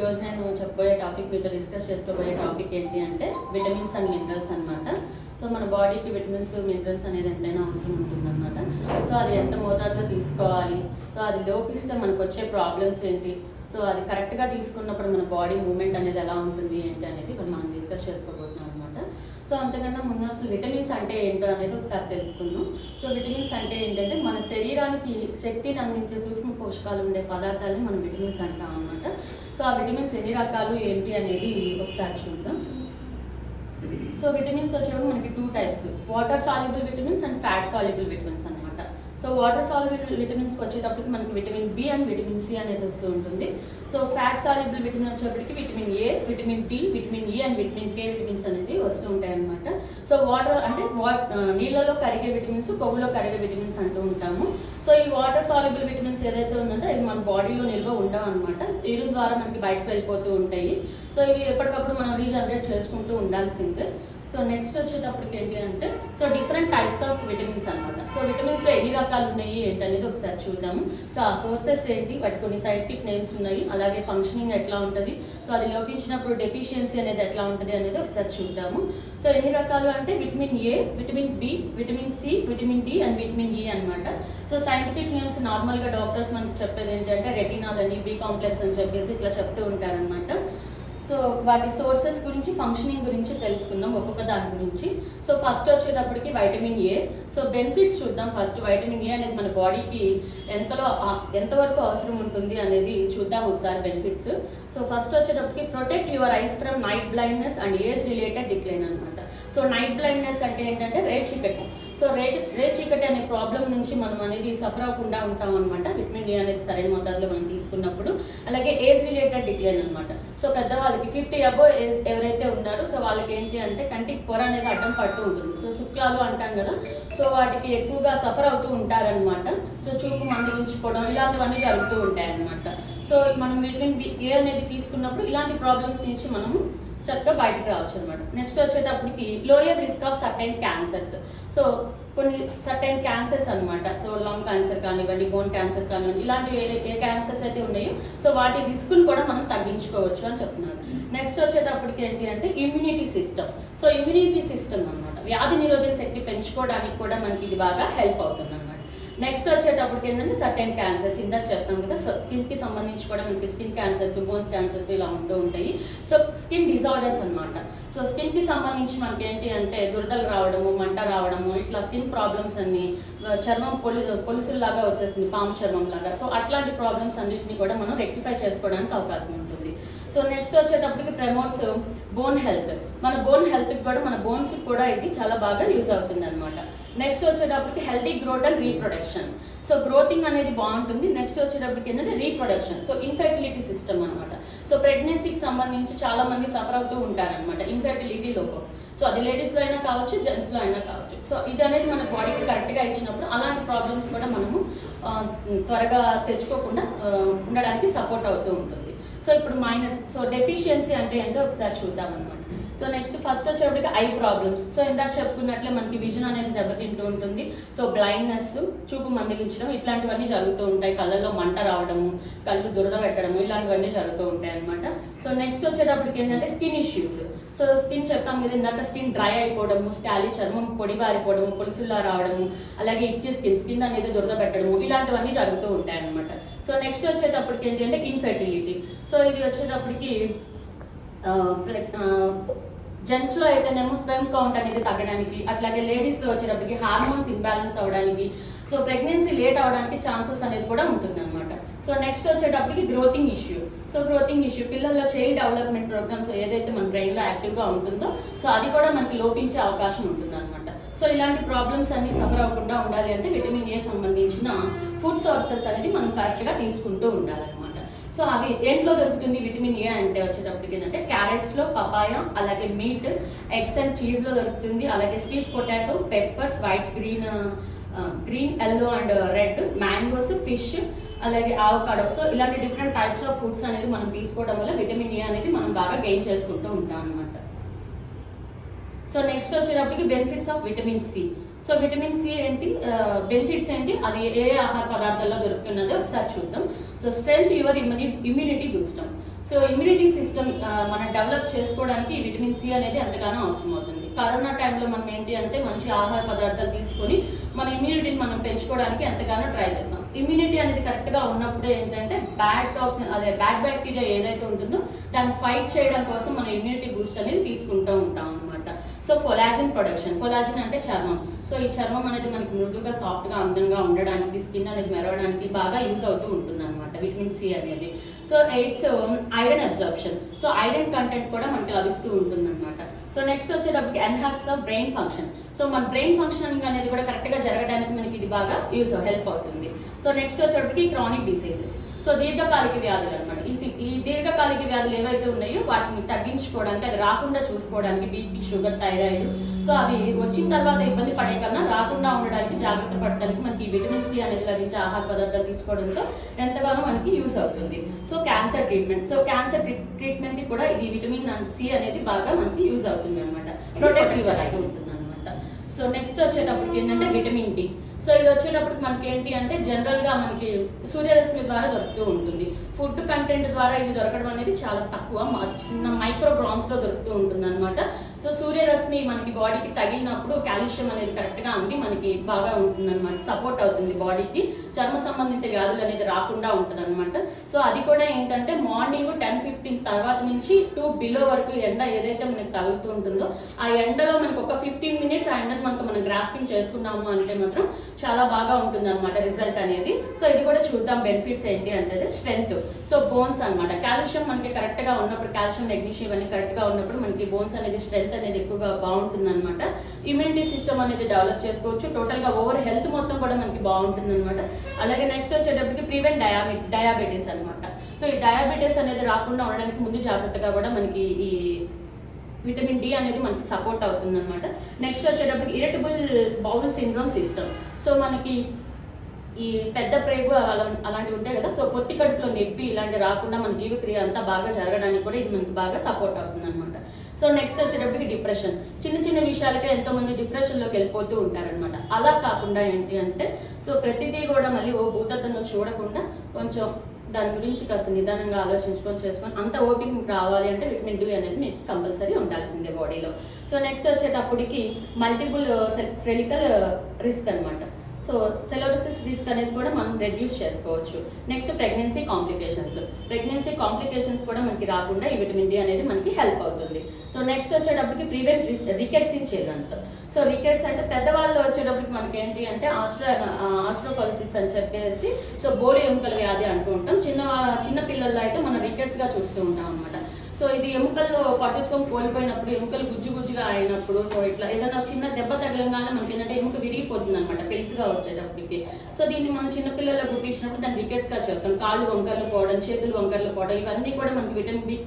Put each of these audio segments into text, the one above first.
ఈరోజు నేను చెప్పబోయే టాపిక్ మీతో డిస్కస్ చేసుకోబోయే టాపిక్ ఏంటి అంటే విటమిన్స్ అండ్ మినరల్స్ అనమాట. సో మన బాడీకి విటమిన్స్ మినరల్స్ అనేది ఎంతైనా అవసరం ఉంటుందన్నమాట. సో అది ఎంత మోతాదులో తీసుకోవాలి, సో అది లోపిస్తే మనకు వచ్చే ప్రాబ్లమ్స్ ఏంటి, సో అది కరెక్ట్గా తీసుకున్నప్పుడు మన బాడీ మూవ్మెంట్ అనేది ఎలా ఉంటుంది ఏంటి అనేది ఇప్పుడు మనం డిస్కస్ చేసుకోబోతున్నాం అనమాట. సో అంతకన్నా ముందు అసలు విటమిన్స్ అంటే ఏంటో అనేది ఒకసారి తెలుసుకుందాం. సో విటమిన్స్ అంటే ఏంటంటే మన శరీరానికి శక్తిని అందించే సూక్ష్మ పోషకాలు ఉండే పదార్థాలని మనం విటమిన్స్ అంటాం అనమాట. సో ఆ విటమిన్స్ ఎన్ని రకాలు ఏంటి అనేది ఒకసారి చూద్దాం. సో విటమిన్స్ వచ్చేటప్పుడు మనకి 2 types, water soluble vitamins and fat soluble vitamins అనమాట. సో వాటర్ సాల్యుబుల్ విటమిన్స్కి వచ్చేటప్పటికి మనకి vitamin B and vitamin C అనేది వస్తూ ఉంటుంది. సో ఫ్యాట్ సాల్యుబుల్ విటమిన్ వచ్చేటప్పటికి vitamin A, vitamin D, vitamin E and vitamin K vitamins అనేది వస్తూ ఉంటాయి అనమాట. సో వాటర్ అంటే నీళ్ళలో కరిగే విటమిన్స్, కొవ్వులో కరిగే విటమిన్స్ అంటూ ఉంటాము. సో ఈ వాటర్ సాల్యుబుల్ విటమిన్స్ ఏదైతే ఉందంటే అవి మన బాడీలో నిల్వ ఉండవు అనమాట, యూరిన్ ద్వారా మనకి బయటకు వెళ్ళిపోతూ ఉంటాయి. సో ఇవి ఎప్పటికప్పుడు మనం రీజనరేట్ చేసుకుంటూ ఉండాల్సిందే. సో నెక్స్ట్ వచ్చేటప్పటికి ఏంటి అంటే so different types of vitamins అనమాట. సో విటమిన్స్లో ఎన్ని రకాలు ఉన్నాయి ఏంటి అనేది ఒకసారి చూద్దాము. సో ఆ సోర్సెస్ ఏంటి, వాటి కొన్ని సైంటిఫిక్ నేమ్స్ ఉన్నాయి, అలాగే ఫంక్షనింగ్ ఎట్లా ఉంటుంది, సో అది లోపించినప్పుడు డెఫిషియన్సీ అనేది ఎట్లా ఉంటుంది అనేది ఒకసారి చూద్దాము. సో ఎన్ని రకాలు అంటే vitamin A, vitamin B, vitamin C, vitamin D and vitamin E అనమాట. సో సైంటిఫిక్ నేమ్స్ నార్మల్గా డాక్టర్స్ మనకి చెప్పేది ఏంటంటే రెటినాల్ అని, బి కాంప్లెక్స్ అని చెప్పేసి ఇట్లా చెప్తూ ఉంటారనమాట. సో వాటి సోర్సెస్ గురించి, ఫంక్షనింగ్ గురించి తెలుసుకుందాం ఒక్కొక్క దాని గురించి. సో ఫస్ట్ వచ్చేటప్పటికి వైటమిన్ ఏ. సో బెనిఫిట్స్ చూద్దాం ఫస్ట్. వైటమిన్ ఏ అనేది మన బాడీకి ఎంతవరకు అవసరం ఉంటుంది అనేది చూద్దాం ఒకసారి బెనిఫిట్స్. సో ఫస్ట్ వచ్చేటప్పటికి protect your eyes from night blindness and age related decline అనమాట. సో నైట్ బ్లైండ్నెస్ అంటే ఏంటంటే రేచీకటి. సో రేచీకటి అనే ప్రాబ్లం నుంచి మనం అనేది సఫర్ అవ్వకుండా ఉంటాం అనమాట విటమిన్ ఏ అనేది సరైన మోతాదులో మనం తీసుకున్నప్పుడు. అలాగే ఏజ్ రిలేటెడ్ డిక్లైన్ అనమాట. సో పెద్దవాళ్ళకి 50 అబోవ్ ఏజ్ ఎవరైతే ఉన్నారో సో వాళ్ళకి ఏంటి అంటే కంటికి పొర అనేది అడ్డం పడుతూ ఉంటుంది. సో శుక్లాలు అంటాం కదా, సో వాటికి ఎక్కువగా సఫర్ అవుతూ ఉంటారనమాట. సో చూపు మందగించుకోవడం ఇలాంటివన్నీ జరుగుతూ ఉంటాయి అనమాట. సో మనం విటమిన్ ఏ అనేది తీసుకున్నప్పుడు ఇలాంటి ప్రాబ్లమ్స్ నుంచి మనము చక్కగా బయటకు రావచ్చు అనమాట. నెక్స్ట్ వచ్చేటప్పటికి lower risk of certain cancers. So కొన్ని సర్టైన్ క్యాన్సర్స్ అనమాట. సో లంగ్ క్యాన్సర్ కానివ్వండి, బోన్ క్యాన్సర్ కానివ్వండి, ఇలాంటి ఏ క్యాన్సర్స్ అయితే ఉన్నాయో సో వాటి రిస్క్ను కూడా మనం తగ్గించుకోవచ్చు అని చెప్తున్నారు. నెక్స్ట్ వచ్చేటప్పటికి ఏంటి అంటే immunity system. So immunity system అనమాట, వ్యాధి నిరోధక శక్తి పెంచుకోవడానికి కూడా మనకి ఇది బాగా హెల్ప్ అవుతుంది అనమాట. నెక్స్ట్ వచ్చేటప్పటికి ఏంటంటే సర్టెన్ క్యాన్సర్స్, ఇందాక చెప్తాం కదా, స్కిన్కి సంబంధించి కూడా మనకి స్కిన్ క్యాన్సర్స్, బోన్స్ క్యాన్సర్స్ ఇలా ఉంటూ ఉంటాయి. సో స్కిన్ డిజార్డర్స్ అనమాట. సో స్కిన్కి సంబంధించి మనకి ఏంటి అంటే దురదలు రావడము, మంట రావడము, ఇట్లా స్కిన్ ప్రాబ్లమ్స్ అన్ని, చర్మం పొలుసులాగా వచ్చేస్తుంది, పాము చర్మం లాగా. సో అట్లాంటి ప్రాబ్లమ్స్ అన్నింటినీ కూడా మనం రెక్టిఫై చేసుకోవడానికి అవకాశం ఉంటుంది. సో నెక్స్ట్ వచ్చేటప్పటికి ప్రమోట్స్ బోన్ హెల్త్. మన బోన్ హెల్త్కి కూడా, మన బోన్స్కి కూడా ఇది చాలా బాగా యూజ్ అవుతుంది అనమాట. నెక్స్ట్ వచ్చేటప్పటికి healthy growth and reproduction. So గ్రోతింగ్ అనేది బాగుంటుంది. నెక్స్ట్ వచ్చేటప్పటికి ఏంటంటే రీప్రొడక్షన్. సో ఇన్ఫెర్టిలిటీ సిస్టమ్ అనమాట. సో ప్రెగ్నెన్సీకి సంబంధించి చాలా మంది సఫర్ అవుతూ ఉంటారనమాట ఇన్ఫెర్టిలిటీ లోపం. సో అది లేడీస్లో అయినా కావచ్చు, జెంట్స్లో అయినా కావచ్చు. సో ఇది అనేది మన బాడీకి కరెక్ట్గా ఇచ్చినప్పుడు అలాంటి ప్రాబ్లమ్స్ కూడా మనము త్వరగా తెచ్చుకోకుండా ఉండడానికి సపోర్ట్ అవుతూ ఉంటుంది. సో ఇప్పుడు మైనస్, సో డెఫిషియన్సీ అంటే ఏంటో ఒకసారి చూద్దాం అనమాట. సో నెక్స్ట్ ఫస్ట్ వచ్చేప్పటికి ఐ ప్రాబ్లమ్స్. సో ఇందాక చెప్పుకున్నట్లే మనకి విజన్ అనేది దెబ్బతింటూ ఉంటుంది. సో బ్లైండ్నెస్, చూపు మందగించడం ఇట్లాంటివన్నీ జరుగుతూ ఉంటాయి. కళ్ళల్లో మంట రావడము, కళ్ళు దురద పెట్టడము ఇలాంటివన్నీ జరుగుతూ ఉంటాయి అనమాట. సో నెక్స్ట్ వచ్చేటప్పటికి ఏంటంటే స్కిన్ ఇష్యూస్. సో స్కిన్ చెప్పాం కదా ఇందాక, స్కిన్ డ్రై అయిపోవడము, స్కాలీ చర్మం పొడి బారిపోవడము, పొలుసుల్లా రావడము, అలాగే ఇచ్చే స్కిన్ అనేది దురద పెట్టడము ఇలాంటివన్నీ జరుగుతూ ఉంటాయి అనమాట. సో నెక్స్ట్ వచ్చేటప్పటికి ఏంటి అంటే ఇన్ఫెర్టిలిటీ. సో ఇది వచ్చేటప్పటికి జెంట్స్లో అయితేనేమో స్పెర్మ్ కౌంట్ అనేది తగ్గడానికి, అట్లాగే లేడీస్లో వచ్చేటప్పటికి హార్మోన్స్ ఇంబ్యాలెన్స్ అవ్వడానికి, సో ప్రెగ్నెన్సీ లేట్ అవడానికి ఛాన్సెస్ అనేది కూడా ఉంటుంది అనమాట. సో నెక్స్ట్ వచ్చేటప్పటికి గ్రోతింగ్ ఇష్యూ. సో గ్రోతింగ్ ఇష్యూ పిల్లల్లో చైల్డ్ డెవలప్మెంట్ ప్రోగ్రామ్స్ ఏదైతే మన బ్రెయిన్లో యాక్టివ్గా ఉంటుందో సో అది కూడా మనకి లోపించే అవకాశం ఉంటుంది అనమాట. సో ఇలాంటి ప్రాబ్లమ్స్ అన్ని సఫర్ అవ్వకుండా ఉండాలి అంటే విటమిన్ ఏ సంబంధించిన ఫుడ్ సోర్సెస్ అనేది మనం కరెక్ట్గా తీసుకుంటూ ఉండాలన్నమాట. సో అవి దేంట్లో దొరుకుతుంది విటమిన్ ఏ అంటే వచ్చేటప్పటికి ఏంటంటే క్యారెట్స్లో, పపాయ, అలాగే మీట్, ఎగ్స్ అండ్ చీజ్లో దొరుకుతుంది. అలాగే sweet potato, peppers, white, green, yellow and red, mangoes, fish, అలాగే ఆవకాడో. సో ఇలాంటి డిఫరెంట్ టైప్స్ ఆఫ్ ఫుడ్స్ అనేది మనం తీసుకోవడం వల్ల విటమిన్ ఏ అనేది మనం బాగా గెయిన్ చేసుకుంటూ ఉంటాం అనమాట. సో నెక్స్ట్ వచ్చేటప్పటికి benefits of vitamin C. So vitamin C ఏంటి, బెనిఫిట్స్ ఏంటి, అది ఏ ఆహార పదార్థాల్లో దొరుకుతున్నదో ఒకసారి చూద్దాం. So strength your immunity system. So immunity system మనం డెవలప్ చేసుకోవడానికి ఈ విటమిన్ సి అనేది ఎంతగానో అవసరం అవుతుంది. కరోనా టైంలో మనం ఏంటి అంటే మంచి ఆహార పదార్థాలు తీసుకొని మన ఇమ్యూనిటీని మనం పెంచుకోవడానికి ఎంతగానో ట్రై చేస్తాం. ఇమ్యూనిటీ అనేది కరెక్ట్గా ఉన్నప్పుడే ఏంటంటే బ్యాడ్ టాక్సిన్, అదే బ్యాడ్ బ్యాక్టీరియా ఏదైతే ఉంటుందో దాన్ని ఫైట్ చేయడం కోసం మన ఇమ్యూనిటీ బూస్ట్ అనేది తీసుకుంటూ ఉంటాం అనమాట. సో కొలాజిన్ ప్రొడక్షన్, కొలాజిన్ అంటే చర్మం. సో ఈ చర్మం అనేది మనకి మృదుగా సాఫ్ట్గా అందంగా ఉండడానికి, స్కిన్ అనేది మెరవడానికి బాగా యూస్ అవుతూ ఉంటుంది అనమాట విటమిన్ సి అనేది. So eights iron absorption. So iron content కూడా మనకి లభిస్తూ ఉంటుంది అనమాట. సో నెక్స్ట్ వచ్చేటప్పటికి enhance the brain function. So మన బ్రెయిన్ ఫంక్షనింగ్ అనేది కూడా కరెక్ట్గా జరగడానికి మనకి ఇది బాగా హెల్ప్ అవుతుంది. సో నెక్స్ట్ వచ్చేటప్పటికి క్రానిక్ డిసీజెస్. సో దీర్ఘకాలిక వ్యాధులు అనమాట. ఈ దీర్ఘకాలిక వ్యాధులు ఏవైతే ఉన్నాయో వాటిని తగ్గించుకోవడానికి, అది రాకుండా చూసుకోవడానికి, బీపీ, షుగర్, థైరాయిడ్, సో అవి వచ్చిన తర్వాత ఇబ్బంది పడే కన్నా రాకుండా ఉండడానికి, జాగ్రత్త పడడానికి మనకి విటమిన్ సి అనేది లభించే ఆహార పదార్థాలు తీసుకోవడంతో ఎంతగానో మనకి యూజ్ అవుతుంది. So cancer treatment. So cancer treatment కూడా ఇది విటమిన్ సి అనేది బాగా మనకి యూజ్ అవుతుంది అనమాట. ప్రొటెక్టివ్ ఉంటుంది అనమాట. సో నెక్స్ట్ వచ్చేటప్పటికి ఏంటంటే విటమిన్ డి. సో ఇది వచ్చేటప్పటికి మనకి ఏంటి అంటే జనరల్గా మనకి సూర్యరశ్మి ద్వారా దొరుకుతూ ఉంటుంది. ఫుడ్ కంటెంట్ ద్వారా ఇది దొరకడం అనేది చాలా తక్కువ, చిన్న మైక్రోగ్రామ్స్లో దొరుకుతూ ఉంటుంది అనమాట. సో సూర్యరశ్మి మనకి బాడీకి తగిలినప్పుడు కాల్షియం అనేది కరెక్ట్గా అంది మనకి బాగా ఉంటుంది అనమాట, సపోర్ట్ అవుతుంది బాడీకి, చర్మ సంబంధిత వ్యాధులు అనేది రాకుండా ఉంటుంది అనమాట. సో అది కూడా ఏంటంటే మార్నింగ్ 10-15 తర్వాత నుంచి 2 బిలో వరకు ఎండ ఏదైతే మనకి తగులుతూ ఉంటుందో ఆ ఎండలో మనకి ఒక 15 మినిట్స్ ఆ ఎండను మనం గ్రాస్పింగ్ చేసుకున్నాము అంటే మాత్రం చాలా బాగా ఉంటుంది అనమాట రిజల్ట్ అనేది. సో ఇది కూడా చూద్దాం బెనిఫిట్స్ ఏంటి అంటే స్ట్రెంత్. సో బోన్స్ అనమాట, కాల్షియం మనకి కరెక్ట్గా ఉన్నప్పుడు, కాల్షియం, మెగ్నీషియం అన్ని కరెక్ట్గా ఉన్నప్పుడు మనకి బోన్స్ అనేది స్ట్రెంత్ అనేది ఎక్కువగా బాగుంటుంది అనమాట. ఇమ్యూనిటీ సిస్టమ్ అనేది డెవలప్ చేసుకోవచ్చు. టోటల్గా ఓవర్ హెల్త్ మొత్తం కూడా మనకి బాగుంటుంది అనమాట. అలాగే నెక్స్ట్ వచ్చేటప్పటికి ప్రివెంట్ డయాబెటీస్ అనమాట. సో ఈ డయాబెటీస్ అనేది రాకుండా ఉండడానికి ముందు జాగ్రత్తగా కూడా మనకి ఈ విటమిన్ డి అనేది మనకి సపోర్ట్ అవుతుంది అనమాట. నెక్స్ట్ వచ్చేటప్పటికి irritable bowel syndrome system. So మనకి ఈ పెద్ద ప్రేగు అలాంటివి ఉంటాయి కదా, సో పొత్తి కడుపులో నొప్పి ఇలాంటి రాకుండా మన జీవక్రియ అంతా బాగా జరగడానికి కూడా ఇది మనకి బాగా సపోర్ట్ అవుతుంది అనమాట. సో నెక్స్ట్ వచ్చేటప్పటికి డిప్రెషన్. చిన్న చిన్న విషయాలకే ఎంతోమంది డిప్రెషన్లోకి వెళ్ళిపోతూ ఉంటారనమాట. అలా కాకుండా ఏంటి అంటే సో ప్రతిదీ కూడా మళ్ళీ భూతత్వంలో చూడకుండా కొంచెం దాని గురించి కాస్త నిదానంగా చేసుకొని అంత ఓపిక రావాలి అంటే విటమిన్ డి అనేది మీకు కంపల్సరీ ఉండాల్సిందే బాడీలో. సో నెక్స్ట్ వచ్చేటప్పటికి మల్టిపుల్ సెరికల్ రిస్క్ అనమాట. సో సెలోరిసిస్ రిస్క్ అనేది కూడా మనం రెడ్యూస్ చేసుకోవచ్చు. నెక్స్ట్ ప్రెగ్నెన్సీ కాంప్లికేషన్స్ కూడా మనకి రాకుండా ఈ విటమిన్ డి అనేది మనకి హెల్ప్ అవుతుంది. సో నెక్స్ట్ వచ్చేటప్పటికి prevent rickets in childrens. So rickets అంటే పెద్దవాళ్ళు వచ్చేటప్పటికి మనకి ఏంటి అంటే ఆస్ట్రోపాలిసిస్ అని చెప్పేసి సో బోడి ఎముకల వ్యాధి అంటూ ఉంటాం. చిన్న పిల్లల్లో అయితే మనం రికెట్స్గా చూస్తూ ఉంటాం అనమాట. సో ఇది ఎముకల్లో పటుత్వం కోల్పోయినప్పుడు, ఎముకలు గుజ్జుగా అయినప్పుడు, సో ఇట్లా ఏదైనా చిన్న దెబ్బ తగలంగానే మనకి ఏంటంటే ఎముక విరిగిపోతుంది అనమాట పెలుసుగా వచ్చేటప్పటికి. సో దీన్ని మనం చిన్నపిల్లల్లో గుర్తించినప్పుడు దాన్ని రికెట్స్గా చెప్తాం. కాళ్ళు వంకర్లు పోవడం, చేతులు వంకర్లు పోవడం, ఇవన్నీ కూడా మనకి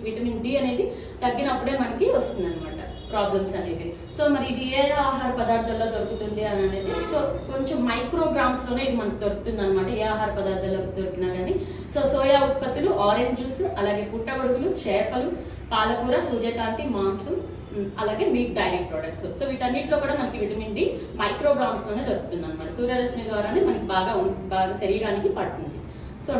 విటమిన్ డి అనేది తగ్గినప్పుడే మనకి వస్తుంది అనమాట ప్రాబ్లమ్స్ అనేవి. సో మరి ఇది ఏ ఆహార పదార్థాల్లో దొరుకుతుంది అని అనేది సో కొంచెం మైక్రోగ్రామ్స్లోనే ఇది మనకు దొరుకుతుంది అనమాట, ఏ ఆహార పదార్థాల్లో దొరికినా కానీ. సో సోయా ఉత్పత్తులు, ఆరెంజ్ జ్యూస్, అలాగే పుట్టగొడుగులు, చేపలు, పాలకూర, సూర్యకాంతి, మాంసం, అలాగే మిల్క్ డైరీ ప్రొడక్ట్స్. సో వీటన్నిటిలో కూడా మనకి విటమిన్ డి మైక్రోగ్రామ్స్లోనే దొరుకుతుంది అనమాట. సూర్యరశ్మి ద్వారానే మనకి బాగా శరీరానికి పడుతుంది. సో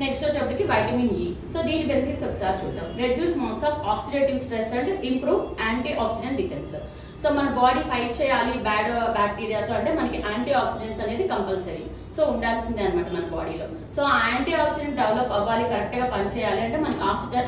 నెక్స్ట్ వచ్చేప్పటికి వైటమిన్ ఈ. సో దీని బెనిఫిట్స్ ఒకసారి చూద్దాం. Reduce modes of oxidative stress and improve anti oxidant defence. So మన బాడీ ఫైట్ చేయాలి బ్యాడ్ బ్యాక్టీరియాతో అంటే మనకి యాంటీ ఆక్సిడెంట్స్ అనేది కంపల్సరీ, సో ఉండాల్సిందే అనమాట మన బాడీలో. సో ఆ యాంటీ ఆక్సిడెంట్ డెవలప్ అవ్వాలి, కరెక్ట్గా పనిచేయాలి అంటే మనకి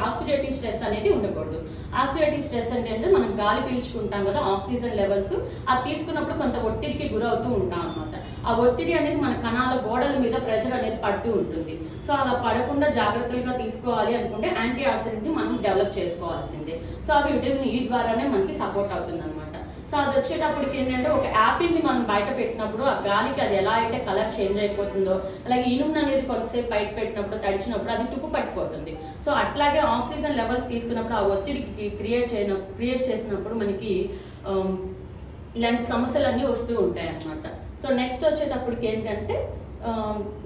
ఆక్సిడేటివ్ స్ట్రెస్ అనేది ఉండకూడదు. ఆక్సిడేటివ్ స్ట్రెస్ అంటే మనం గాలి పీల్చుకుంటాం కదా, ఆక్సిజన్ లెవెల్స్ అది తీసుకున్నప్పుడు కొంత ఒత్తిడికి గురవుతూ ఉంటాం అనమాట. ఆ ఒత్తిడి అనేది మన కణాల గోడల మీద ప్రెషర్ అనేది పడుతూ ఉంటుంది. సో అలా పడకుండా జాగ్రత్తగా తీసుకోవాలి అనుకుంటే యాంటీ ఆక్సిడెంట్ని మనం డెవలప్ చేసుకోవాల్సిందే. సో అవి విటమిన్ ఈ ద్వారానే మనకి సపోర్ట్ అవుతుంది అనమాట. సో అది వచ్చేటప్పటికి ఏంటంటే ఒక యాపిల్ని మనం బయట పెట్టినప్పుడు ఆ గాలికి అది ఎలా అయితే కలర్ చేంజ్ అయిపోతుందో, అలాగే ఇనుము అనేది కొంతసేపు బయట పెట్టినప్పుడు తడిచినప్పుడు అది తుప్పు పట్టిపోతుంది. సో అట్లాగే ఆక్సిజన్ లెవెల్స్ తీసుకున్నప్పుడు ఆ ఒత్తిడికి క్రియేట్ చేసినప్పుడు మనకి ఇలాంటి సమస్యలన్నీ వస్తూ ఉంటాయి అన్నమాట. సో నెక్స్ట్ వచ్చేటప్పటికి ఏంటంటే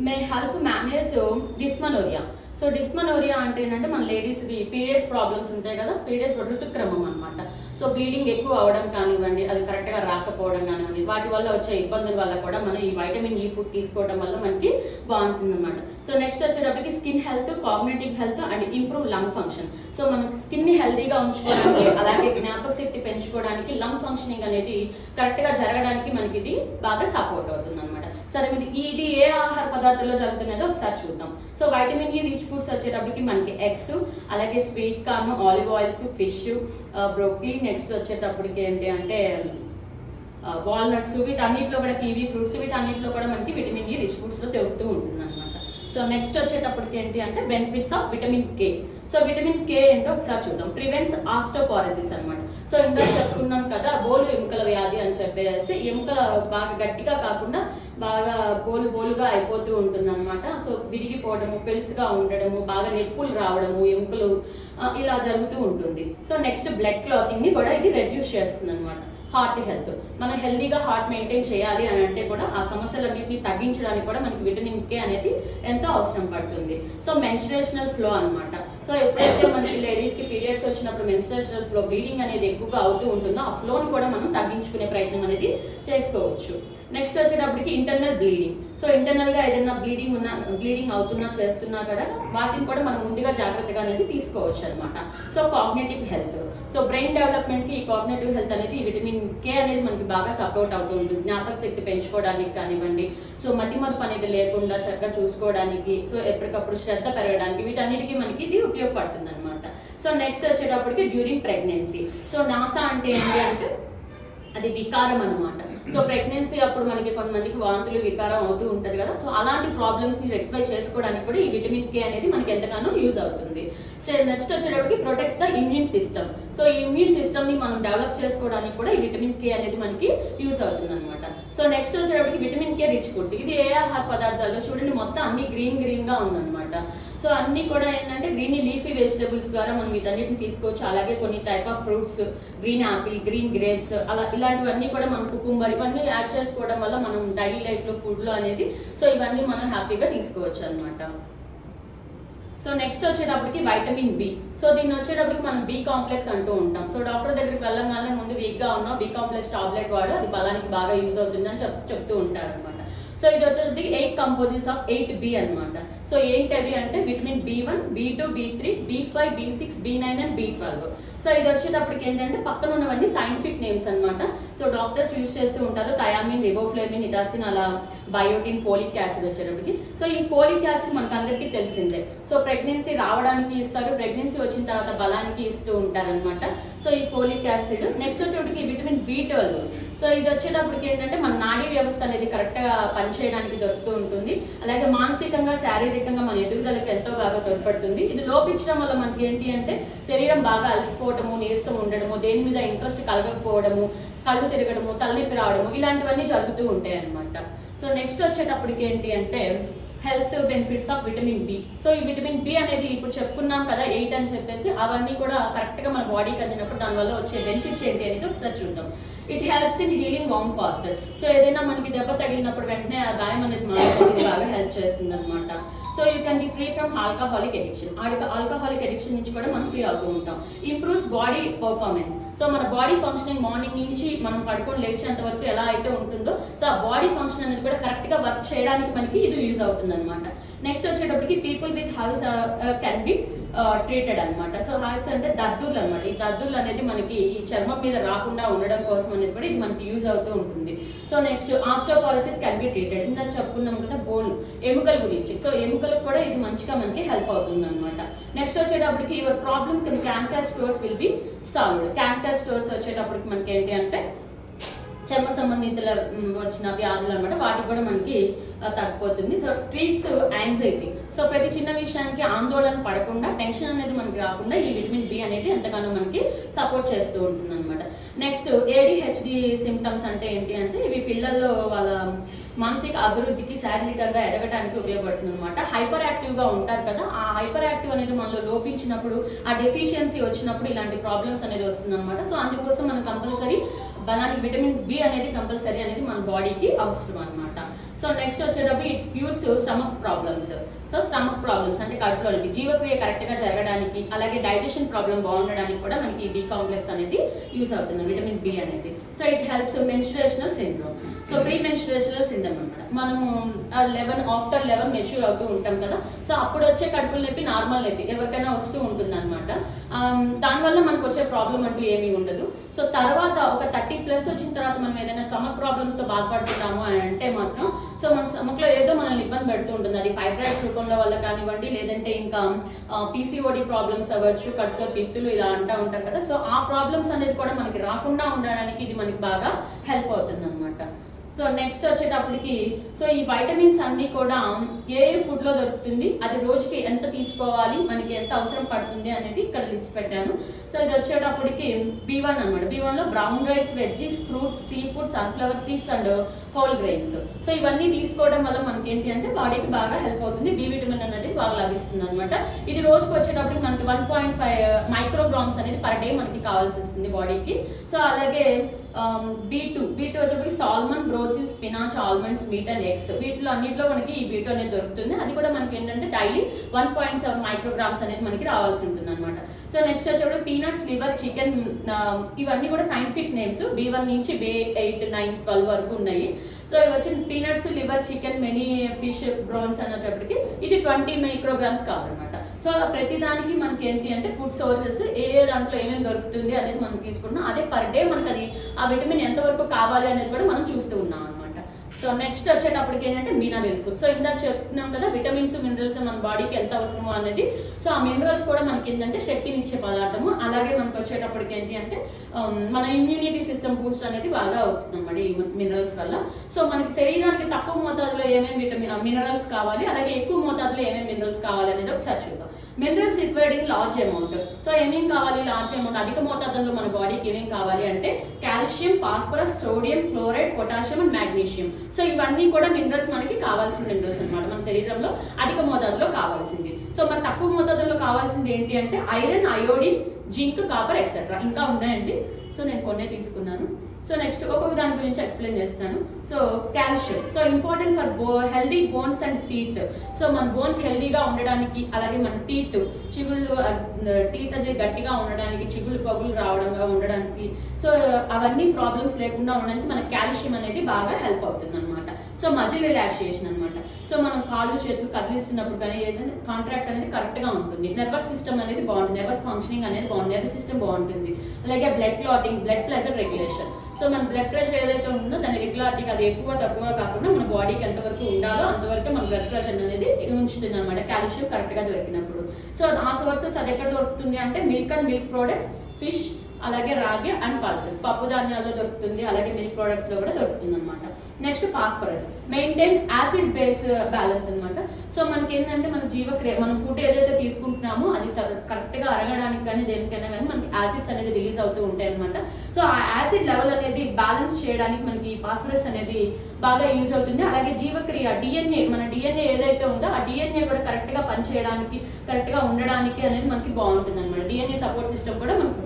may help manage dysmenorrhoea. So dysmenorrhoea అంటే ఏంటంటే మన లేడీస్కి పీరియడ్స్ ప్రాబ్లమ్స్ ఉంటాయి కదా, పీరియడ్స్ ఋతుక్రమం అనమాట. సో బ్లీడింగ్ ఎక్కువ అవడం కానివ్వండి, అది కరెక్ట్గా రాకపోవడం కానివ్వండి, వాటి వల్ల వచ్చే ఇబ్బందుల వల్ల కూడా మనం ఈ వైటమిన్ ఈ ఫుడ్ తీసుకోవడం వల్ల మనకి బాగుంటుంది అనమాట. సో నెక్స్ట్ వచ్చేటప్పటికి skin health, cognitive health and improve lung function. So మనకి స్కిన్ని హెల్తీగా ఉంచుకోవడానికి, అలాగే జ్ఞాపక శక్తి పెంచుకోవడానికి, లంగ్ ఫంక్షనింగ్ అనేది కరెక్ట్గా జరగడానికి మనకి ఇది బాగా సపోర్ట్ అవుతుంది అనమాట. సరే ఇది ఏ ఆహార పదార్థాల్లో జరుగుతున్నదో ఒకసారి చూద్దాం. So vitamin E rich foods వచ్చేటప్పటికి మనకి ఎగ్స్, అలాగే sweet corn, olive oils, fish, broccoli, next వచ్చేటప్పటికి ఏంటి అంటే వాల్నట్స్, వీటన్నిటిలో కూడా కివీ ఫ్రూట్స్, వీటన్నిటిలో కూడా మనకి విటమిన్ ఈ రిచ్ ఫుడ్స్లో దొరుకుతూ ఉంటుంది అనమాట. సో నెక్స్ట్ వచ్చేటప్పటికి ఏంటి అంటే benefits of vitamin K. So vitamin K ఏంటో ఒకసారి చూద్దాం. ప్రివెంట్స్ ఆస్టోపారసిస్ అనమాట. సో ఇందాక చెప్పుకున్నాం కదా బోలు ఎముకల వ్యాధి అని చెప్పేసి, ఎముకల బాగా గట్టిగా కాకుండా బాగా బోలుగా అయిపోతూ ఉంటుంది అనమాట. సో విరిగిపోవడము, పెలుసుగా ఉండడము, బాగా నొప్పులు రావడము, ఎముకలు ఇలా జరుగుతూ ఉంటుంది. సో నెక్స్ట్ బ్లడ్ క్లాతింగ్ ని కూడా ఇది రెడ్యూస్ చేస్తుంది అనమాట. హార్ట్ హెల్త్, మనం హెల్దీగా హార్ట్ మెయింటైన్ చేయాలి అని అంటే కూడా ఆ సమస్యలన్నింటినీ తగ్గించడానికి కూడా మనకి విటమిన్ కే అనేది ఎంతో అవసరం పడుతుంది. సో మెన్స్ట్రుయేషనల్ ఫ్లో అనమాట. సో ఎప్పుడైతే మనకి లేడీస్కి పీరియడ్స్ వచ్చినప్పుడు మెన్స్ట్రుయేషనల్ ఫ్లో, బ్లీడింగ్ అనేది ఎక్కువగా అవుతూ ఉంటుందో ఆ ఫ్లోని కూడా మనం తగ్గించుకునే ప్రయత్నం అనేది చేసుకోవచ్చు. నెక్స్ట్ వచ్చేటప్పటికి ఇంటర్నల్ బ్లీడింగ్. సో ఇంటర్నల్గా ఏదైనా బ్లీడింగ్ అవుతున్నా చేస్తున్నా కూడా వాటిని కూడా మనం ముందుగా జాగ్రత్తగా అనేది తీసుకోవచ్చు అనమాట. So cognitive health, so brain డెవలప్మెంట్కి ఈ కాగ్నిటివ్ హెల్త్ అనేది విటమిన్ కే అనేది మనకి బాగా సపోర్ట్ అవుతూ ఉంటుంది. జ్ఞాపక శక్తి పెంచుకోవడానికి కానివ్వండి, సో మతిమరుపు అనేది లేకుండా చక్కగా చూసుకోవడానికి, సో ఎప్పటికప్పుడు శ్రద్ధ పెరగడానికి, వీటన్నిటికీ మనకి ఇది ఉపయోగపడుతుంది అనమాట. సో నెక్స్ట్ వచ్చేటప్పటికి డ్యూరింగ్ ప్రెగ్నెన్సీ. సో నాసా అంటే ఏంటి అంటే అది వికారం అనమాట. సో ప్రెగ్నెన్సీ అప్పుడు మనకి కొంతమందికి వాంతులు, వికారం అవుతూ ఉంటుంది కదా. సో అలాంటి ప్రాబ్లమ్స్ని రెక్టిఫై చేసుకోవడానికి కూడా ఈ విటమిన్ కే అనేది మనకి ఎంతగానో యూజ్ అవుతుంది. సో నెక్స్ట్ వచ్చేటప్పటికి protects the immune system. So ఈ ఇమ్యూన్ సిస్టమ్ని మనం డెవలప్ చేసుకోవడానికి కూడా ఈ విటమిన్ కే అనేది మనకి యూజ్ అవుతుంది అనమాట. సో నెక్స్ట్ వచ్చేటప్పటికి విటమిన్ కే రిచ్ ఫుడ్స్. ఇది ఏ ఆహార పదార్థాల్లో చూడండి మొత్తం అన్ని గ్రీన్గా ఉందన్నమాట. సో అన్ని కూడా ఏంటంటే గ్రీన్ లీఫీ వెజిటబుల్స్ ద్వారా మనం వీటన్నిటిని తీసుకోవచ్చు. అలాగే కొన్ని type of fruits, green Apple, green grapes, అలా ఇలాంటివన్నీ కూడా మనం కుకుంబర్ ఇవన్నీ యాడ్ చేసుకోవడం వల్ల మనం డైలీ లైఫ్లో ఫుడ్లో అనేది సో ఇవన్నీ మనం హ్యాపీగా తీసుకోవచ్చు అనమాట. సో నెక్స్ట్ వచ్చేటప్పటికి వైటమిన్ బి. సో దీన్ని వచ్చేటప్పటికి మనం బి కాంప్లెక్స్ అంటూ ఉంటాం. సో డాక్టర్ దగ్గరికి వెళ్ళగానే ముందు వీక్గా ఉన్నాం, బి కాంప్లెక్స్ టాబ్లెట్ వాడు, అది బలానికి బాగా యూజ్ అవుతుంది అని చెప్తూ ఉంటారు అనమాట. సో ఇది వచ్చేది 8 కంపోజిట్స్ ఆఫ్ 8B అనమాట. సో ఏంటవి అంటే vitamin B1, B2, B3, B5, B6, B9 and B12. So ఇది వచ్చేటప్పటికి ఏంటంటే పక్కన ఉన్నవన్నీ సైంటిఫిక్ నేమ్స్ అనమాట. సో డాక్టర్స్ యూజ్ చేస్తూ ఉంటారు థయామిన్, రిబోఫ్లేమిన్, ఇటాసిన్, అలా బయోటిన్, ఫోలిక్ యాసిడ్ వచ్చేటప్పటికి. సో ఈ ఫోలిక్ యాసిడ్ మనకు అందరికీ తెలిసిందే. సో ప్రెగ్నెన్సీ రావడానికి ఇస్తారు, ప్రెగ్నెన్సీ వచ్చిన తర్వాత బలానికి ఇస్తూ ఉంటారనమాట. సో ఈ ఫోలిక్ యాసిడ్. నెక్స్ట్ వచ్చేటప్పటికి విటమిన్ B12. సో ఇది వచ్చేటప్పటికి ఏంటంటే మన నాడీ వ్యవస్థ అనేది కరెక్ట్గా పనిచేయడానికి దొరుకుతూ ఉంటుంది. అలాగే మానసికంగా, శారీరకంగా మన ఎదుగుదలకు ఎంతో బాగా తోడ్పడుతుంది. ఇది లోపించడం వల్ల మనకి ఏంటి అంటే శరీరం బాగా అలసిపోవడము, నీరసం ఉండడము, దేని మీద ఇంట్రెస్ట్ కలగకపోవడము, కళ్ళు తిరగడము, తలనొప్పి రావడము, ఇలాంటివన్నీ జరుగుతూ ఉంటాయి అన్నమాట. సో నెక్స్ట్ వచ్చేటప్పటికి ఏంటి అంటే health benefits of vitamin B. So ఈ విటమిన్ బి అనేది ఇప్పుడు చెప్పుకున్నాం కదా 8 అని చెప్పేసి, అవన్నీ కూడా కరెక్ట్గా మన బాడీకి అందినప్పుడు దానివల్ల వచ్చే బెనిఫిట్స్ ఏంటి అనేది ఒకసారి చూద్దాం. It helps in healing wound fast. So ఏదైనా మనకి దెబ్బ తగిలినప్పుడు వెంటనే ఆ గాయం అనేది మానడానికి బాగా హెల్ప్ చేస్తుంది అనమాట. So you can be free from alcoholic addiction. Alcoholic addiction నుంచి కూడా మనం ఫ్రీ అవుతూ ఉంటాం. Improves body performance. సో మన బాడీ ఫంక్షనింగ్ మార్నింగ్ నుంచి మనం పడుకొని లేచేంత వరకు ఎలా అయితే ఉంటుందో సో ఆ బాడీ ఫంక్షన్ అనేది కూడా కరెక్ట్గా వర్క్ చేయడానికి మనకి ఇది యూజ్ అవుతుంది అనమాట. నెక్స్ట్ వచ్చేటప్పటికి people with house can be treated అనమాట. సో హాల్స్ అంటే దద్దుర్లు అనమాట. ఈ దద్దుర్లు అనేది మనకి ఈ చర్మం మీద రాకుండా ఉండడం కోసం అనేది కూడా ఇది మనకి యూజ్ అవుతూ ఉంటుంది. So next osteoporosis can be treated. ఇందాక చెప్పుకున్నాం కదా బోన్, ఎముకల గురించి. సో ఎముకలకు కూడా ఇది మంచిగా మనకి హెల్ప్ అవుతుంది అనమాట. నెక్స్ట్ వచ్చేటప్పటికి your problem cancer stores will be solved. Cancer stores వచ్చేటప్పటికి మనకి ఏంటి అంటే చర్మ సంబంధితుల వచ్చిన వ్యాధులు అనమాట, వాటికి కూడా మనకి తగ్గిపోతుంది. So treats anxiety. సో ప్రతి చిన్న విషయానికి ఆందోళన పడకుండా, టెన్షన్ అనేది మనకి రాకుండా ఈ విటమిన్ బి అనేది ఎంతగానో మనకి సపోర్ట్ చేస్తూ ఉంటుంది అనమాట. నెక్స్ట్ ADHD సిమ్టమ్స్ అంటే ఏంటి అంటే ఇవి పిల్లల్లో వాళ్ళ మానసిక అభివృద్ధికి, శారీరకంగా ఎదగడానికి ఉపయోగపడుతుంది అనమాట. హైపర్ యాక్టివ్గా ఉంటారు కదా, ఆ హైపర్ యాక్టివ్ అనేది మనలో లోపించినప్పుడు, ఆ డెఫిషియన్సీ వచ్చినప్పుడు ఇలాంటి ప్రాబ్లమ్స్ అనేది వస్తుంది అనమాట. సో అందుకోసం మనం కంపల్సరీ బలానికి విటమిన్ బి అనేది కంపల్సరీ అనేది మన బాడీకి అవసరం అనమాట. సో సో నెక్స్ట్ వచ్చేటప్పుడు it cures stomach problems. So stomach problems అంటే కడుపులోనికి జీవక్రియ కరెక్ట్గా జరగడానికి, అలాగే డైజెషన్ ప్రాబ్లం బాగుండడానికి కూడా మనకి బి కాంప్లెక్స్ అనేది యూస్ అవుతుంది, విటమిన్ బి అనేది. So it helps menstrual syndrome. So pre menstrual syndrome అనమాట. మనము 11 మెచ్యూర్ అవుతూ ఉంటాం కదా, సో అప్పుడు వచ్చే కడుపుల నొప్పి నార్మల్ నొప్పి ఎవరికైనా వస్తూ ఉంటుంది అనమాట. దానివల్ల మనకు వచ్చే ప్రాబ్లం అంటూ ఏమీ ఉండదు. సో తర్వాత ఒక 30+ వచ్చిన తర్వాత మనం ఏదైనా స్టమక్ ప్రాబ్లమ్స్తో బాధపడుతున్నాము అని అంటే మాత్రం సో మన స్టమక్లో ఏదో మనల్ని ఇబ్బంది పెడుతూ ఉంటుంది. అది ఫైబ్రాయిడ్స్ రూపంలో వల్ల కానివ్వండి, లేదంటే ఇంకా పీసీఓడి ప్రాబ్లమ్స్ అవ్వచ్చు, కడుపులో తిత్తులు ఇలా అంటూ ఉంటారు కదా. సో ఆ ప్రాబ్లమ్స్ అనేది కూడా మనకి రాకుండా ఉండడానికి ఇది మనకి బాగా హెల్ప్ అవుతుంది అనమాట. సో నెక్స్ట్ వచ్చేటప్పటికి సో ఈ వైటమిన్స్ అన్నీ కూడా ఏ ఫుడ్లో దొరుకుతుంది, అది రోజుకి ఎంత తీసుకోవాలి, మనకి ఎంత అవసరం పడుతుంది అనేది ఇక్కడ లిస్ట్ పెట్టాను. సో ఇది వచ్చేటప్పటికి B1 అనమాట. B1లో brown rice, veggies, fruits, seafood, sunflower seeds and whole grains. So ఇవన్నీ తీసుకోవడం వల్ల మనకి ఏంటి అంటే బాడీకి బాగా హెల్ప్ అవుతుంది, బి విటమిన్ అనేది బాగా లభిస్తుంది అనమాట. ఇది రోజుకి వచ్చేటప్పటికి మనకి 1.5 మైక్రోగ్రామ్స్ అనేది పర్ డే మనకి కావాల్సి వస్తుంది బాడీకి. సో అలాగే B2 వచ్చేటప్పటికి salmon, broccoli, spinach, almonds, meat and eggs, వీటిలో అన్నింటిలో మనకి ఈ B2 అనేది దొరుకుతుంది. అది కూడా మనకి ఏంటంటే డైలీ 1.7 మైక్రోగ్రామ్స్ అనేది మనకి రావాల్సి ఉంటుంది అనమాట. సో నెక్స్ట్ వచ్చేటప్పుడు పీనట్స్, లివర్, చికెన్, ఇవన్నీ కూడా సైంటిఫిక్ నేమ్స్. B1 నుంచి B8, 9, 12 వరకు ఉన్నాయి. సో ఇవి వచ్చి peanuts, liver, chicken, many fish, bronze అనేటప్పటికి ఇది 20 మైక్రోగ్రామ్స్ కావాలన్నమాట. సో అలా ప్రతిదానికి మనకి ఏంటి అంటే ఫుడ్ సోర్సెస్ ఏ దాంట్లో ఏమేమి దొరుకుతుంది అనేది మనం తీసుకున్నాం. అదే పర్ డే మనకి అది ఆ విటమిన్ ఎంతవరకు కావాలి అనేది కూడా మనం చూస్తూ ఉన్నాం అనమాట. సో నెక్స్ట్ వచ్చేటప్పటికి ఏంటంటే మినరల్స్. సో ఇందాక చెప్తున్నాం కదా విటమిన్స్, మినరల్స్ మన బాడీకి ఎంత అవసరమో అనేది. సో ఆ మినరల్స్ కూడా మనకి ఏంటంటే శక్తినిచ్చే పదార్థము. అలాగే మనకు వచ్చేటప్పటికి ఏంటి అంటే మన ఇమ్యూనిటీ సిస్టమ్ బూస్ట్ అనేది బాగా అవుతుంది అన్నమాట ఈ మినరల్స్ వల్ల. సో మనకి శరీరానికి తక్కువ మోతాదులో ఏమేమి మినరల్స్ కావాలి, అలాగే ఎక్కువ మోతాదులో ఏమేమి మినరల్స్ కావాలి అనేది ఒకసారి చూద్దాం. Minerals required in large amount. So ఏమేమి కావాలి లార్జ్ అమౌంట్, అధిక మోతాదులో మన బాడీకి ఏమేమి కావాలి అంటే calcium, phosphorus, sodium, chloride, potassium and magnesium. So ఇవన్నీ కూడా మినరల్స్ మనకి కావాల్సిన మినరల్స్ అనమాట, మన శరీరంలో అధిక మోతాదులో కావాల్సింది. సో మరి తక్కువ మోతాదులో కావాల్సింది ఏంటి అంటే iron, iodine, zinc, copper etcetera ఇంకా ఉన్నాయండి. సో నేను కొన్నే తీసుకున్నాను. సో నెక్స్ట్ ఒక్కొక్క దాని గురించి ఎక్స్ప్లెయిన్ చేస్తాను. So calcium so important for healthy bones and teeth. So మన బోన్స్ హెల్దీగా ఉండడానికి, అలాగే మన టీత్ అది గట్టిగా ఉండడానికి, చిగుళ్ళు పగులు రావడంగా ఉండడానికి, సో అవన్నీ ప్రాబ్లమ్స్ లేకుండా ఉండడానికి మనకి కాల్షియం అనేది బాగా హెల్ప్ అవుతుంది అనమాట. సో మజిల్ రిలాక్సేషన్ అనమాట. సో మనం కాళ్ళు చేతులు కదిలిస్తున్నప్పుడు కానీ ఏదైనా కాంట్రాక్ట్ అనేది కరెక్ట్గా ఉంటుంది. నర్వస్ సిస్టమ్ అనేది బాగుంటుంది, నర్వస్ ఫంక్షనింగ్ అనేది బాగుంటుంది, నర్వస్ సిస్టమ్ బాగుంటుంది. అలాగే blood clotting, blood pressure regulation. So మన బ్లడ్ ప్రెషర్ ఏదైతే ఉందో దాని రెగ్యులారిటీకి అది ఎక్కువ తక్కువ కాకుండా మన బాడీకి ఎంతవరకు ఉండాలో అంతవరకు మన బ్లడ్ ప్రెషర్ అనేది ఉంచుతుంది అనమాట కాల్షియం కరెక్ట్గా దొరికినప్పుడు. సో ఆ సోర్సెస్ అది ఎక్కడ దొరుకుతుంది అంటే milk and milk products, fish, అలాగే రాగి అండ్ పల్సెస్, పప్పు ధాన్యాల్లో దొరుకుతుంది, అలాగే మిల్క్ ప్రొడక్ట్స్ లో కూడా దొరుకుతుంది అనమాట. Next phosphorus, maintain acid base balance అనమాట. సో మనకి ఏంటంటే మన జీవక్రియ, మనం ఫుడ్ ఏదైతే తీసుకుంటున్నామో అది కరెక్ట్గా అరగడానికి కానీ దేనికైనా కానీ మనకి యాసిడ్స్ అనేది రిలీజ్ అవుతూ ఉంటాయి అనమాట. సో ఆ యాసిడ్ లెవెల్ అనేది బ్యాలెన్స్ చేయడానికి మనకి ఫాస్ఫరస్ అనేది బాగా యూజ్ అవుతుంది. అలాగే జీవక్రియ డిఎన్ఏ, మన డిఎన్ఏ ఏదైతే ఉందో ఆ డిఎన్ఏ కూడా కరెక్ట్గా పనిచేయడానికి, కరెక్ట్గా ఉండడానికి అనేది మనకి బాగుంటుంది అనమాట. డిఎన్ఏ సపోర్ట్ సిస్టమ్ కూడా మనకు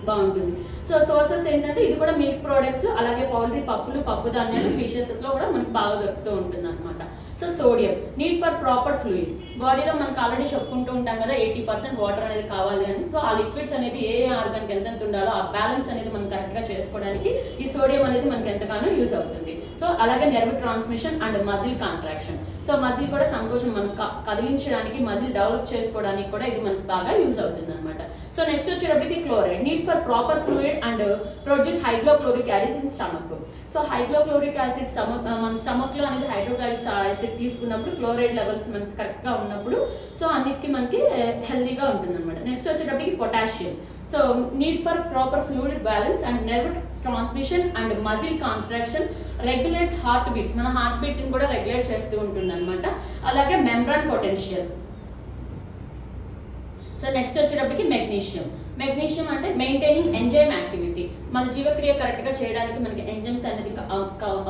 బాగుంటుంది. సో సోర్సెస్ ఏంటంటే ఇది కూడా మిల్క్ ప్రోడక్ట్స్, అలాగే పౌల్ట్రీ, పప్పులు, పప్పు ధాన్యాలు, ఫిషెస్లో కూడా మనకి బాగా దొరుకుతూ ఉంటుంది అనమాట. So sodium need for proper fluid. బాడీలో మనకు ఆల్రెడీ చెప్పుకుంటూ ఉంటాం కదా 80% వాటర్ అనేది కావాలి అని. సో ఆ లిక్విడ్స్ అనేది ఏ ఆర్గాన్కి ఎంత ఉండాలో ఆ బ్యాలెన్స్ అనేది మనం కరెక్ట్గా చేసుకోవడానికి ఈ సోడియం అనేది మనకి ఎంతగానో యూజ్ అవుతుంది. సో అలాగే nerve transmission and muscle contraction. So muscle కూడా సంకోచం మనం కదిలించడానికి, మజిల్ డెవలప్ చేసుకోవడానికి కూడా ఇది మనకి బాగా యూజ్ అవుతుంది అనమాట. సో నెక్స్ట్ వచ్చేటప్పటికి chloride need for proper fluid and produce hydrochloric acid in stomach. So hydrochloric acid మన స్టమక్లో అనేది హైడ్రోక్లోరిక్ యాసిడ్ తీసుకున్నప్పుడు క్లోరైడ్ లెవెల్స్ మనకి కరెక్ట్గా ఉన్నప్పుడు సో అన్నిటికీ మనకి హెల్దీగా ఉంటుంది అనమాట. నెక్స్ట్ వచ్చేటప్పటికి potassium. So need for proper fluid balance and nerve transmission and muscle contraction, regulates heart beat, మన హార్ట్ బీట్ని కూడా రెగ్యులేట్ చేస్తూ ఉంటుంది అనమాట. అలాగే మెంబ్రాన్ పొటెన్షియల్. సో నెక్స్ట్ వచ్చేటప్పటికి మెగ్నీషియం. మెగ్నీషియం అంటే మెయింటైనింగ్ ఎంజైమ్ యాక్టివిటీ, మన జీవక్రియ కరెక్ట్గా చేయడానికి మనకి ఎంజైమ్స్ అనేది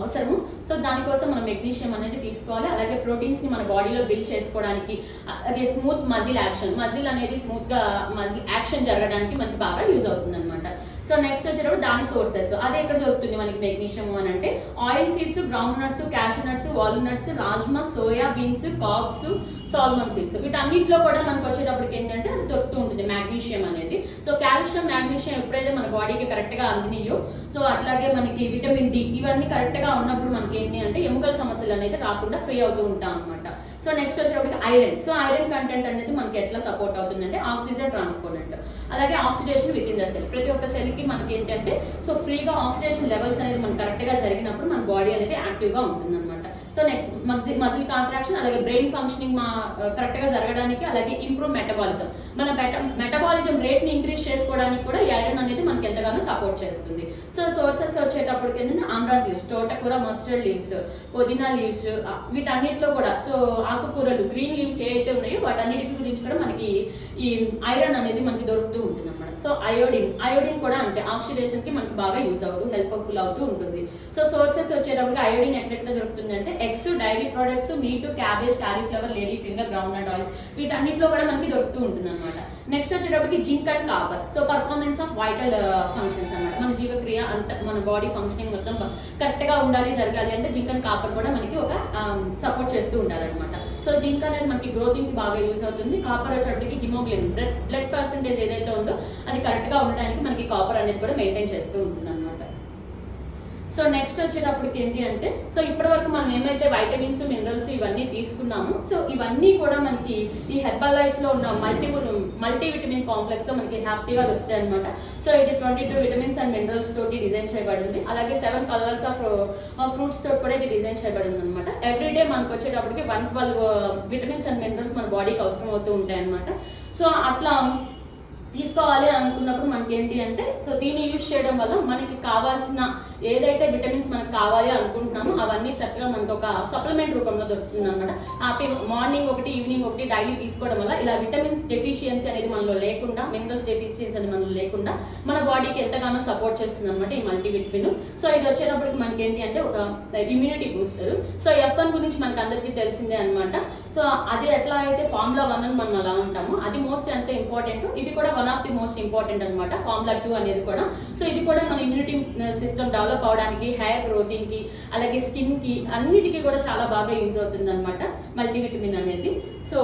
అవసరము. సో దానికోసం మనం మెగ్నీషియం అనేది తీసుకోవాలి. అలాగే ప్రోటీన్స్ని మన బాడీలో బిల్డ్ చేసుకోవడానికి, అలాగే స్మూత్ మజిల్ యాక్షన్, మజిల్ అనేది స్మూత్గా మజిల్ యాక్షన్ జరగడానికి మనకి బాగా యూజ్ అవుతుంది అనమాట. సో నెక్స్ట్ వచ్చేటప్పుడు దాని సోర్సెస్, అదే ఎక్కడ దొరుకుతుంది మనకి మెగ్నీషియం అని అంటే oil seeds, ground nuts, cashew nuts, walnuts, rajma, soya beans, carbs, salmon seeds, వీటన్నిటిలో కూడా మనకు వచ్చేటప్పటికి ఏంటంటే అది దొరుకుతూ ఉంటుంది మాగ్నీషియం అనేది. సో కాల్షియం, మాగ్నీషియం ఎప్పుడైతే మన బాడీకి కరెక్ట్గా అందినయో, సో అట్లాగే మనకి విటమిన్ డి ఇవన్నీ కరెక్ట్గా ఉన్నప్పుడు మనకి ఏంటి అంటే ఎముకల సమస్యలు అనేది రాకుండా ఫ్రీ అవుతూ ఉంటాం అనమాట. సో నెక్స్ట్ వచ్చేటప్పటికి ఐరన్. సో ఐరన్ కంటెంట్ అనేది మనకి ఎట్లా సపోర్ట్ అవుతుందంటే ఆక్సిజన్ ట్రాన్స్పోర్టెంట్, అలాగే oxidation with in the cell. ప్రతి ఒక్క సెల్కి మనకి ఏంటంటే సో ఫ్రీగా ఆక్సిడేషన్ లెవెల్స్ అనేది మనకు కరెక్ట్గా జరిగినప్పుడు మన బాడీ అనేది యాక్టివ్గా ఉంటుంది అనమాట. సో నెక్స్ట్ మజిల్ కాంట్రాక్షన్, అలాగే బ్రెయిన్ ఫంక్షనింగ్ కరెక్ట్గా జరగడానికి, అలాగే ఇంప్రూవ్ మెటబాలిజం, మన మెటబాలిజం రేట్ని ఇంక్రీజ్ చేసుకోవడానికి కూడా ఈ ఐరన్ అనేది మనకి ఎంతగానో సపోర్ట్ చేస్తుంది. సో సోర్సెస్ వచ్చేటప్పటికి ఏంటంటే ఆమ్రాత్ లీవ్స్, తోటకూర, మస్టర్డ్ లీవ్స్, పుదీనా లీవ్స్, వీటన్నిటిలో కూడా సో ఆకుకూరలు, గ్రీన్ లీవ్స్ ఏవైతే ఉన్నాయో వాటన్నిటి గురించి కూడా మనకి ఈ ఐరన్ అనేది మనకి దొరుకుతూ ఉంటుంది అనమాట. సో అయోడిన్ కూడా అంతే, ఆక్సిడేషన్ కి మనకి బాగా యూజ్ అవుతూ హెల్ప్ఫుల్ అవుతూ ఉంటుంది. సో సోర్సెస్ వచ్చేటప్పటికి అయోడిన్ ఎక్కడెక్కడ దొరుకుతుంది అంటే eggs, dairy products, meat, cabbage, cauliflower, lady finger, ground nut oils, వీటన్నిటిలో కూడా మనకి దొరుకుతూ ఉంటుంది అనమాట. నెక్స్ట్ వచ్చేటప్పటికి zinc and copper. So performance of vital functions అనమాట, మన జీవక్రియ అంత మన బాడీ ఫంక్షనింగ్ మొత్తం కరెక్ట్గా ఉండాలి, జరగాలి అంటే జింక్ అండ్ కాపర్ కూడా మనకి ఒక సపోర్ట్ చేస్తూ ఉండాలన్నమాట. సో జింక్ అనేది మనకి గ్రోతింగ్ కి బాగా యూజ్ అవుతుంది. కాపర్ వచ్చేటప్పటికి హిమోగ్లోబిన్, బ్లడ్ పర్సెంటేజ్ ఏదైతే ఉందో అది కరెక్ట్గా ఉండడానికి మనకి కాపర్ అనేది కూడా మెయింటైన్ చేస్తూ ఉంటుంది అనమాట. సో నెక్స్ట్ వచ్చేటప్పటికి ఏంటి అంటే సో ఇప్పటి వరకు మనం ఏమైతే వైటమిన్స్, మినరల్స్ ఇవన్నీ తీసుకున్నాము, సో ఇవన్నీ కూడా మనకి ఈ హెర్బల్ లైఫ్లో ఉన్న మల్టీవిటమిన్ కాంప్లెక్స్లో మనకి హ్యాపీగా దొరుకుతాయి అనమాట. సో ఇది 22 విటమిన్స్ అండ్ మినరల్స్ తోటి డిజైన్ చేయబడింది. అలాగే 7 కలర్స్ ఆఫ్ ఫ్రూట్స్ తోటి కూడా ఇది డిజైన్ చేయబడింది అనమాట. ఎవ్రీడే మనకు వచ్చేటప్పటికి 112 విటమిన్స్ అండ్ మినరల్స్ మన బాడీకి అవసరం అవుతూ ఉంటాయి అనమాట. సో అట్లా తీసుకోవాలి అనుకున్నప్పుడు మనకి ఏంటి అంటే సో దీన్ని యూజ్ చేయడం వల్ల మనకి కావాల్సిన ఏదైతే విటమిన్స్ మనకు కావాలి అనుకుంటున్నామో అవన్నీ చక్కగా మనకు ఒక సప్లిమెంట్ రూపంలో దొరుకుతుంది అనమాట. హ్యాపీ మార్నింగ్ ఒకటి, ఈవినింగ్ ఒకటి డైలీ తీసుకోవడం వల్ల ఇలా విటమిన్స్ డెఫిషియన్సీ అనేది మనలో లేకుండా, మినరల్స్ డెఫిషియన్సీ అనేది మనలో లేకుండా మన బాడీకి ఎంతగానో సపోర్ట్ చేస్తుంది అనమాట ఈ మల్టీవిటమిన్. సో ఇది వచ్చేటప్పటికి మనకి ఏంటి అంటే ఒక ఇమ్యూనిటీ బూస్టర్. సో F1 గురించి మనకి అందరికీ తెలిసిందే అనమాట. సో అది ఎట్లా అయితే ఫార్ములా 1 అని మనం అలా ఉంటాము, అది మోస్ట్ ఎంత ఇంపార్టెంట్, ఇది కూడా one of the most important అనమాట, ఫార్ములా 2 అనేది కూడా. సో ఇది కూడా మన ఇమ్యూనిటీ సిస్టమ్ డెవలప్ అవడానికి, హెయిర్ గ్రోతింగ్ కి, అలాగే స్కిన్ కి, అన్నిటికీ కూడా చాలా బాగా యూజ్ అవుతుంది అనమాట మల్టీవిటమిన్ అనేది. సో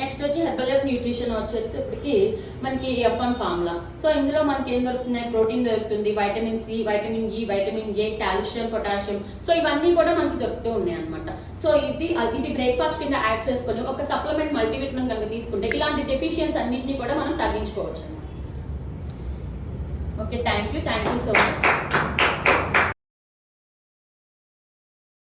నెక్స్ట్ వచ్చి హెర్బల్ లైఫ్ న్యూట్రిషన్ వచ్చేసరికి మనకి F1 ఫార్ములా. సో ఇందులో మనకి ఏం దొరుకుతున్నాయి, ప్రోటీన్ దొరుకుతుంది, vitamin C, vitamin E, vitamin A, calcium, potassium, so ఇవన్నీ కూడా మనకి దొరుకుతూ ఉన్నాయి అనమాట. సో ఇది బ్రేక్ఫాస్ట్ కింద యాడ్ చేసుకొని ఒక సప్లిమెంట్ మల్టీవిటమిన్ కనుక తీసుకుంటే ఇలాంటి డెఫిషియన్స్ అన్నింటినీ కూడా మనం తగ్గించుకోవచ్చు అనమాట. Okay, thank you so much.